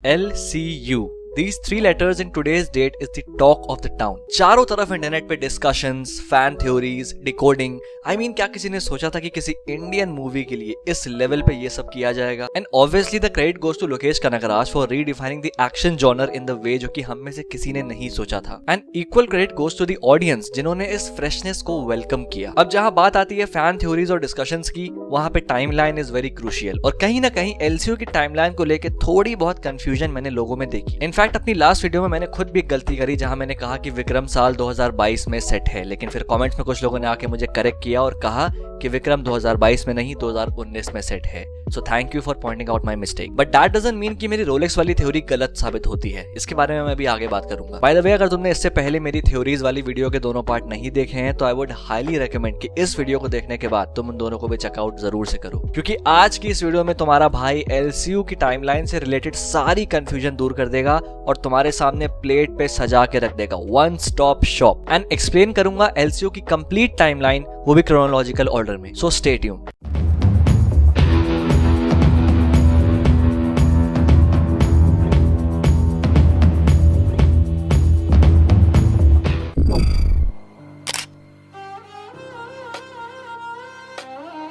LCU. These three letters in today's date is the talk of the town. चारों तरफ internet पे discussions, fan theories, decoding. क्या किसी ने सोचा था कि किसी इंडियन मूवी के लिए इस लेवल पे ये सब किया जाएगा? And obviously the credit goes to Lokesh Kanagaraj for redefining the action genre in the way जो कि हम में से किसी ने नहीं सोचा था। And equal credit goes to the audience जिन्होंने इस फ्रेशनेस को वेलकम किया। अब जहां बात आती है फैन थ्योरीज और डिस्कशंस की, वहां पे टाइमलाइन इज वेरी क्रूशियल और कहीं ना कहीं एलसीयू की टाइमलाइन को लेकर थोड़ी बहुत कंफ्यूजन मैंने लोगों में देखी। इनफैक्ट अपनी लास्ट वीडियो में मैंने खुद भी एक गलती करी जहां मैंने कहा कि विक्रम साल 2022 में सेट है, लेकिन फिर कमेंट्स में कुछ लोगों ने आके मुझे करेक्ट किया और कहा कि विक्रम 2022 में नहीं 2019 में सेट है। So thank you for pointing out my mistake, but that doesn't mean कि मेरी रोलेक्स वाली थ्योरी गलत साबित होती है। इसके बारे में मैं भी आगे बात करूंगा। बाय द वे, अगर तुमने इससे पहले मेरी थ्योरीज वाली वीडियो के दोनों पार्ट नहीं देखे हैं तो आई वुड हाईली रेकमेंड कि इस वीडियो को देखने के बाद तुम उन दोनों को भी चेकआउट जरूर से करो, क्योंकि आज की इस वीडियो में तुम्हारा भाई एलसीयू की टाइमलाइन से रिलेटेड सारी कंफ्यूजन दूर कर देगा और तुम्हारे सामने प्लेट पे सजा के रख देगा one stop shop. And explain करूंगा एलसीयू की कंप्लीट टाइमलाइन, वो भी क्रोनोलॉजिकल ऑर्डर में। So stay tuned.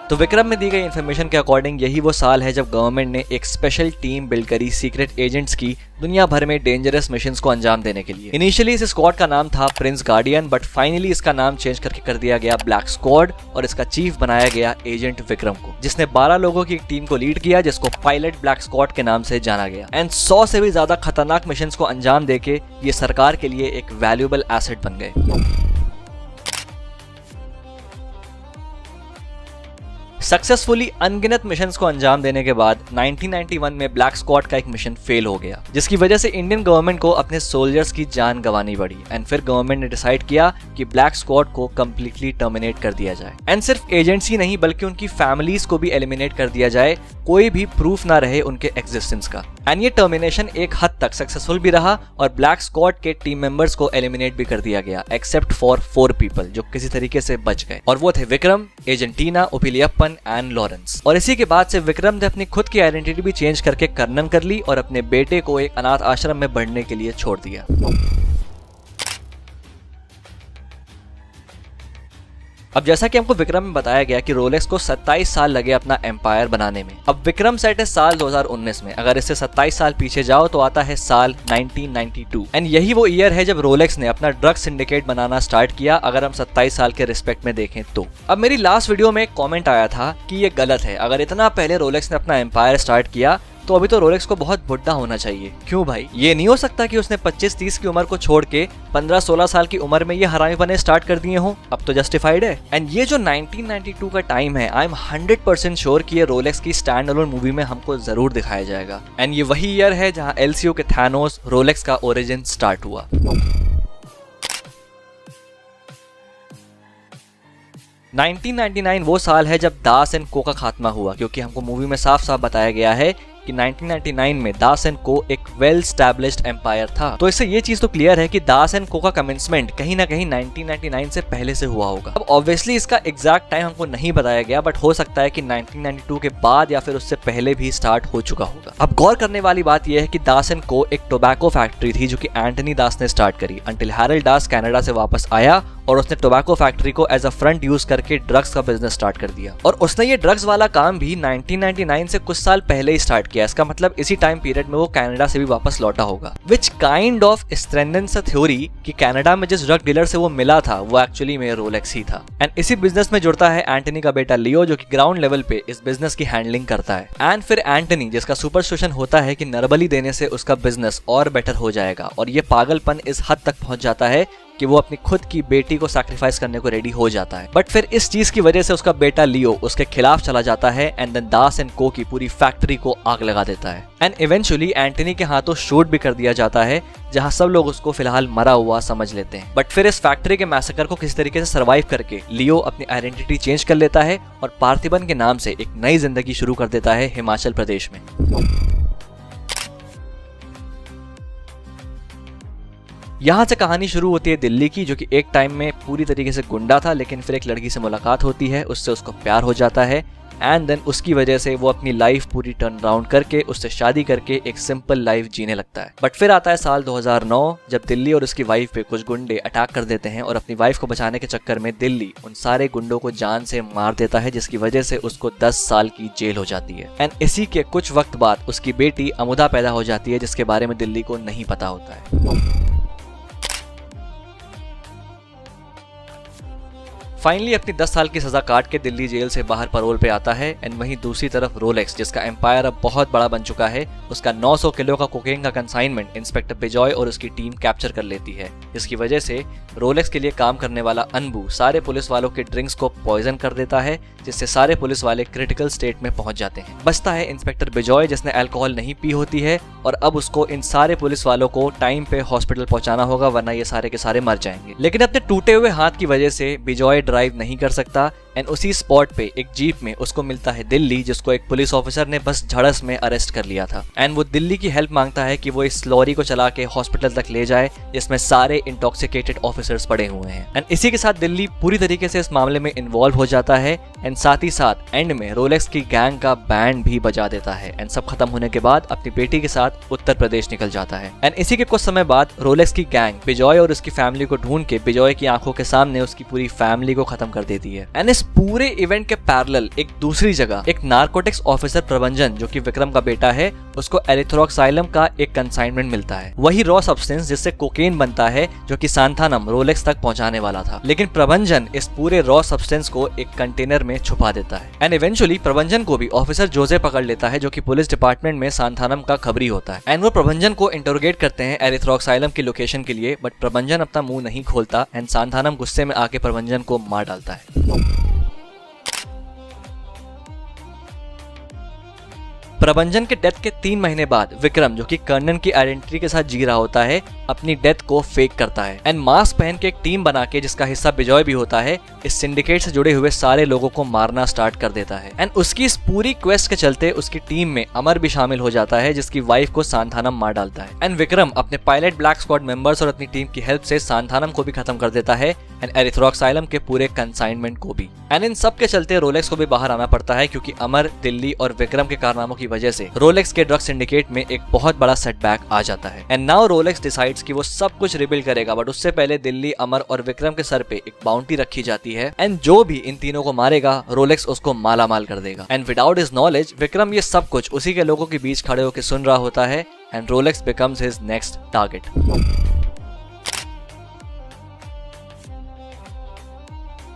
तो विक्रम में दी गई इन्फॉर्मेशन के अकॉर्डिंग यही वो साल है जब गवर्नमेंट ने एक स्पेशल टीम बिल्ड करी सीक्रेट एजेंट्स की दुनिया भर में डेंजरस मिशंस को अंजाम देने के लिए। इनिशियली इस स्क्वाड का नाम था प्रिंस गार्डियन, बट फाइनली इसका नाम चेंज करके कर दिया गया ब्लैक स्क्वाड और इसका चीफ बनाया गया एजेंट विक्रम को, जिसने 12 लोगों की एक टीम को लीड किया जिसको पायलट ब्लैक स्क्वाड के नाम से जाना गया। एंड 100 से भी ज्यादा खतरनाक मिशंस को अंजाम देके ये सरकार के लिए एक वैल्यूएबल एसेट बन गए। सक्सेसफुली अनगिनत मिशंस को अंजाम देने के बाद 1991 में ब्लैक स्क्वाड का एक मिशन फेल हो गया, जिसकी वजह से इंडियन गवर्नमेंट को अपने सोल्जर्स की जान गंवानी पड़ी। एंड फिर गवर्नमेंट ने डिसाइड किया कि ब्लैक स्क्वाड को कंप्लीटली टर्मिनेट कर दिया जाए। एंड सिर्फ एजेंट्स ही नहीं बल्कि उनकी फैमिलीज को भी एलिमिनेट कर दिया जाए, कोई भी प्रूफ ना रहे उनके एग्जिस्टेंस का। एंड ये टर्मिनेशन एक हद तक सक्सेसफुल भी रहा और ब्लैक स्क्वाड के टीम मेंबर्स को एलिमिनेट भी कर दिया गया, एक्सेप्ट फॉर 4 पीपल जो किसी तरीके से बच गए, और वो थे विक्रम, एजेंटीना, ओपिलियप्पन एंड लॉरेंस। और इसी के बाद से विक्रम ने अपनी खुद की आइडेंटिटी भी चेंज करके कर्नन कर ली और अपने बेटे को एक अनाथ आश्रम में बढ़ने के लिए छोड़ दिया। अब जैसा कि हमको विक्रम में बताया गया कि रोलेक्स को 27 साल लगे अपना एम्पायर बनाने में। अब विक्रम सेट है साल 2019 में, अगर इससे 27 साल पीछे जाओ तो आता है साल 1992। एंड यही वो ईयर है जब रोलेक्स ने अपना ड्रग सिंडिकेट बनाना स्टार्ट किया, अगर हम 27 साल के रिस्पेक्ट में देखें तो। अब मेरी लास्ट वीडियो में एक कॉमेंट आया था कि ये गलत है, अगर इतना पहले रोलेक्स ने अपना एम्पायर स्टार्ट किया तो अभी तो रोलेक्स को बहुत बुढ़ा होना चाहिए। क्यों भाई? ये नहीं हो सकता कि उसने 25-30 की उम्र को छोड़ के 15-16 साल की उम्र में ये हरामी बने स्टार्ट कर दिए हों। अब तो जस्टिफाइड है। एंड ये जो 1992 का टाइम है, आई एम 100% श्योर कि ये रोलेक्स की स्टैंड अलोन मूवी में हमको जरूर दिखाया जाएगा। एंड ये वही ईयर है जहां एलसीयू के थानोस रोलेक्स का ओरिजिन स्टार्ट हुआ। 1999 वो साल है जब दास एंड को का खात्मा हुआ, क्योंकि हमको मूवी में साफ साफ बताया गया है कि 1999 में दास एंड को एक वेल स्टैब्लिश्ड एम्पायर था। तो इससे ये चीज तो क्लियर है कि दास एंड को का कमेंसमेंट कहीं ना कहीं 1999 से पहले से हुआ होगा। अब ऑब्वियसली इसका एग्जैक्ट टाइम हमको नहीं बताया गया, बट हो सकता है कि 1992 के बाद या फिर उससे पहले भी स्टार्ट हो चुका होगा। अब गौर करने वाली बात यह है कि दास एंड को एक टोबैको फैक्ट्री थी जो कि एंटनी दास ने स्टार्ट करी, अंटिल हैरल्ड दास कनाडा से वापस आया और उसने टोबैको फैक्ट्री को एज अ फ्रंट यूज करके ड्रग्स का बिजनेस स्टार्ट कर दिया। और उसने ये ड्रग्स वाला काम भी 1999 से कुछ साल पहले ही स्टार्ट किया। इसका मतलब इसी टाइम पीरियड में वो कनाडा से भी वापस लौटा होगा, which kind of strengthens the theory कि कनाडा में जिस ड्रग डीलर से वो मिला था वो एक्चुअली में रोलेक्स ही था। एंड इसी बिजनेस में जुड़ता है एंटनी का बेटा लियो, जो कि ग्राउंड लेवल पे इस बिजनेस की हैंडलिंग करता है। एंड फिर एंटनी, जिसका सुपरस्टिशन होता है कि नरबली देने से उसका बिजनेस और बेटर हो जाएगा, और ये पागलपन इस हद तक पहुंच जाता है कि वो अपनी खुद की बेटी को सैक्रिफाइस करने को रेडी हो जाता है। बट फिर इस चीज की वजह से उसका बेटा लियो उसके खिलाफ चला जाता है एंड देन दास एंड को की पूरी फैक्ट्री को आग लगा देता है। एंड इवेंचुअली एंटनी के हाथों शूट भी कर दिया जाता है, जहां सब लोग उसको फिलहाल मरा हुआ समझ लेते हैं। बट फिर इस फैक्ट्री के मैसेकर को किसी तरीके से सर्वाइव करके लियो अपनी आइडेंटिटी चेंज कर लेता है और पार्थिबन के नाम से एक नई जिंदगी शुरू कर देता है हिमाचल प्रदेश में। यहाँ से कहानी शुरू होती है दिल्ली की, जो कि एक टाइम में पूरी तरीके से गुंडा था, लेकिन फिर एक लड़की से मुलाकात होती है, उससे उसको प्यार हो जाता है एंड देन उसकी वजह से वो अपनी लाइफ पूरी टर्न अराउंड करके उससे शादी करके एक सिंपल लाइफ जीने लगता है। बट फिर आता है साल 2009 जब दिल्ली और उसकी वाइफ पे कुछ गुंडे अटैक कर देते हैं और अपनी वाइफ को बचाने के चक्कर में दिल्ली उन सारे गुंडों को जान से मार देता है, जिसकी वजह से उसको 10 साल की जेल हो जाती है। एंड इसी के कुछ वक्त बाद उसकी बेटी अमुदा पैदा हो जाती है, जिसके बारे में दिल्ली को नहीं पता होता है। फाइनली अपनी 10 साल की सजा काट के दिल्ली जेल से बाहर पैरोल पे आता है। एंड वहीं दूसरी तरफ रोलेक्स, जिसका एम्पायर अब बहुत बड़ा बन चुका है, उसका 900 किलो का कोकेन का कंसाइनमेंट इंस्पेक्टर बिजॉय और उसकी टीम कैप्चर कर लेती है, जिसकी वजह से रोलेक्स के लिए काम करने वाला अनबू सारे पुलिस वालों के ड्रिंक्स को पॉइजन कर देता है, जिससे सारे पुलिस वाले क्रिटिकल स्टेट में पहुंच जाते हैं। बचता है इंस्पेक्टर बिजॉय, जिसने अल्कोहल नहीं पी होती है, और अब उसको इन सारे पुलिस वालों को टाइम पे हॉस्पिटल पहुंचाना होगा, वरना ये सारे के सारे मर जाएंगे। लेकिन अपने टूटे हुए हाथ की वजह से बिजॉय ड्राइव नहीं कर सकता। एंड उसी स्पॉट पे एक जीप में उसको मिलता है दिल्ली, जिसको एक पुलिस ऑफिसर ने बस झड़स में अरेस्ट कर लिया था। एंड वो दिल्ली की हेल्प मांगता है कि वो इस लॉरी को चला के हॉस्पिटल तक ले जाए, जिसमें सारे इंटॉक्सिकेटेड ऑफिसर्स पड़े हुए हैं। एंड इसी के साथ दिल्ली पूरी तरीके से इस मामले में इन्वॉल्व हो जाता है। एंड साथ ही साथ एंड में रोलेक्स की गैंग का बैंड भी बजा देता है। एंड सब खत्म होने के बाद अपनी बेटी के साथ उत्तर प्रदेश निकल जाता है। एंड इसी के कुछ समय बाद रोलेक्स की गैंग बिजॉय और उसकी फैमिली को ढूंढ के बिजॉय की आंखों के सामने उसकी पूरी फैमिली को खत्म कर देती है। एंड इस पूरे इवेंट के पैरेलल एक दूसरी जगह एक नारकोटिक्स ऑफिसर प्रबंजन, जो कि विक्रम का बेटा है, उसको एरिथ्रोक्साइलम का एक कंसाइनमेंट मिलता है, वही रॉ सब्सटेंस जिससे कोकेन बनता है, जो कि सांथानम रोलेक्स तक पहुंचाने वाला था। लेकिन प्रबंजन इस पूरे रॉ सब्सटेंस को एक कंटेनर में छुपा देता है। एंड इवेंचुअली प्रबंजन को भी ऑफिसर जोसे पकड़ लेता है, जो कि पुलिस डिपार्टमेंट में सांथानम का खबरी होता है। एंड वो प्रबंजन को इंटरोगेट करते हैं एरिथ्रोक्साइलम की लोकेशन के लिए, बट प्रबंजन अपना मुंह नहीं खोलता। एंड सांथानम गुस्से में आके प्रबंजन को मार डालता है। प्रबंजन के डेथ के 3 महीने बाद विक्रम, जो कि कर्णन की आइडेंटिटी के साथ जी रहा होता है, अपनी डेथ को फेक करता है। एंड मास्क पहन के एक टीम बना के, जिसका हिस्सा बिजॉय भी होता है, इस सिंडिकेट से जुड़े हुए सारे लोगों को मारना स्टार्ट कर देता है। एंड उसकी इस पूरी क्वेस्ट के चलते उसकी टीम में अमर भी शामिल हो जाता है, जिसकी वाइफ को सांथानम मार डालता है। एंड विक्रम अपने पायलट ब्लैक स्क्वाड मेंबर्स और अपनी टीम की हेल्प से सांथानम को भी खत्म कर देता है, एंड एरिथ्रोक्साइलम के पूरे कंसाइनमेंट को भी। एंड इन सब के चलते रोलेक्स को भी बाहर आना पड़ता है, क्योंकि अमर, दिल्ली और विक्रम के कारनामों की वजह से रोलेक्स के ड्रग सिंडिकेट में एक बहुत बड़ा सेटबैक आ जाता है। एंड नाउ रोलेक्स डिसाइड्स कि वो सब कुछ रिबिल्ड करेगा, बट उससे पहले दिल्ली, अमर और विक्रम के सर पे एक बाउंटी रखी जाती है। एंड जो भी इन तीनों को मारेगा, रोलेक्स उसको माला माल कर देगा। And without his knowledge Vikram ये सब कुछ उसी के लोगों के बीच खड़े होकर सुन रहा होता है। And Rolex becomes his next target.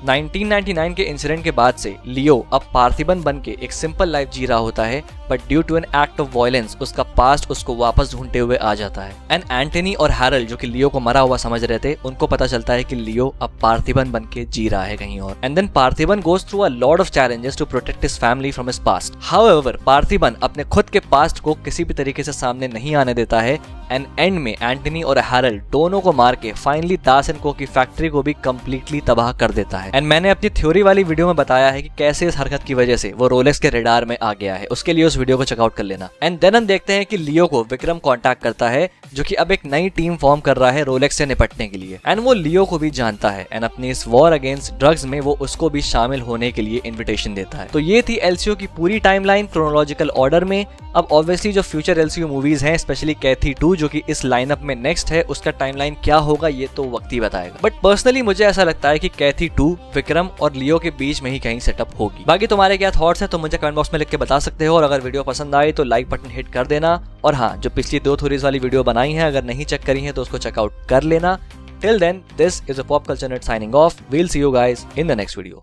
1999 के इंसिडेंट के बाद से लियो अब पार्थिबन बन के एक सिंपल लाइफ जी रहा होता है, but due to an act of violence उसका पास्ट उसको वापस ढूंढते हुए आ जाता है। एंड एंटनी और हैरल्ड, जो कि लियो को मरा हुआ समझ रहे थे, उनको पता चलता है कि लियो अब पार्थिबन बन के जी रहा है कहीं और। And then Parthiban goes through a lot of challenges to protect his family from his past. However Parthiban अपने खुद के पास्ट को किसी भी तरीके से सामने नहीं आने देता है। एंड एंड में एंटनी और हैरल्ड दोनों को मार के फाइनली दास एंड को की फैक्ट्री को भी कंप्लीटली तबाह कर देता है। एंड मैंने अपनी थ्योरी वाली वीडियो में बताया है कि कैसे इस हरकत की वजह से वो रोलेक्स के रेडार में आ गया है, उसके लिए उस वीडियो को चेकआउट कर लेना। एंड देन हम देखते हैं कि लियो को विक्रम कांटेक्ट करता है, जो कि अब एक नई टीम फॉर्म कर रहा है रोलेक्स से निपटने के लिए। एंड वो लियो को भी जानता है, एंड अपनी इस वॉर अगेंस्ट ड्रग्स में वो उसको भी शामिल होने के लिए इन्विटेशन देता है। तो ये थी एलसीयू की पूरी टाइमलाइन क्रोनोलॉजिकल ऑर्डर में। अब ऑब्वियसली जो फ्यूचर एलसीयू मूवीज हैं, स्पेशली कैथी 2 जो कि इस लाइनअप में नेक्स्ट है, उसका टाइमलाइन क्या होगा ये तो वक्त ही बताएगा। बट पर्सनली मुझे ऐसा लगता है कि कैथी 2 विक्रम और लियो के बीच में ही कहीं सेटअप होगी। बाकी तुम्हारे क्या थॉट्स हैं तो मुझे कमेंट बॉक्स में लिख के बता सकते हो, और अगर वीडियो पसंद आए तो लाइक बटन हिट कर देना। और हाँ, जो पिछली 2 थ्योरीज वाली वीडियो बनाई है, अगर नहीं चेक करी है तो उसको चेकआउट कर लेना। Till then, this is a Pop Culture Nerd signing off. We'll see you guys in the next video.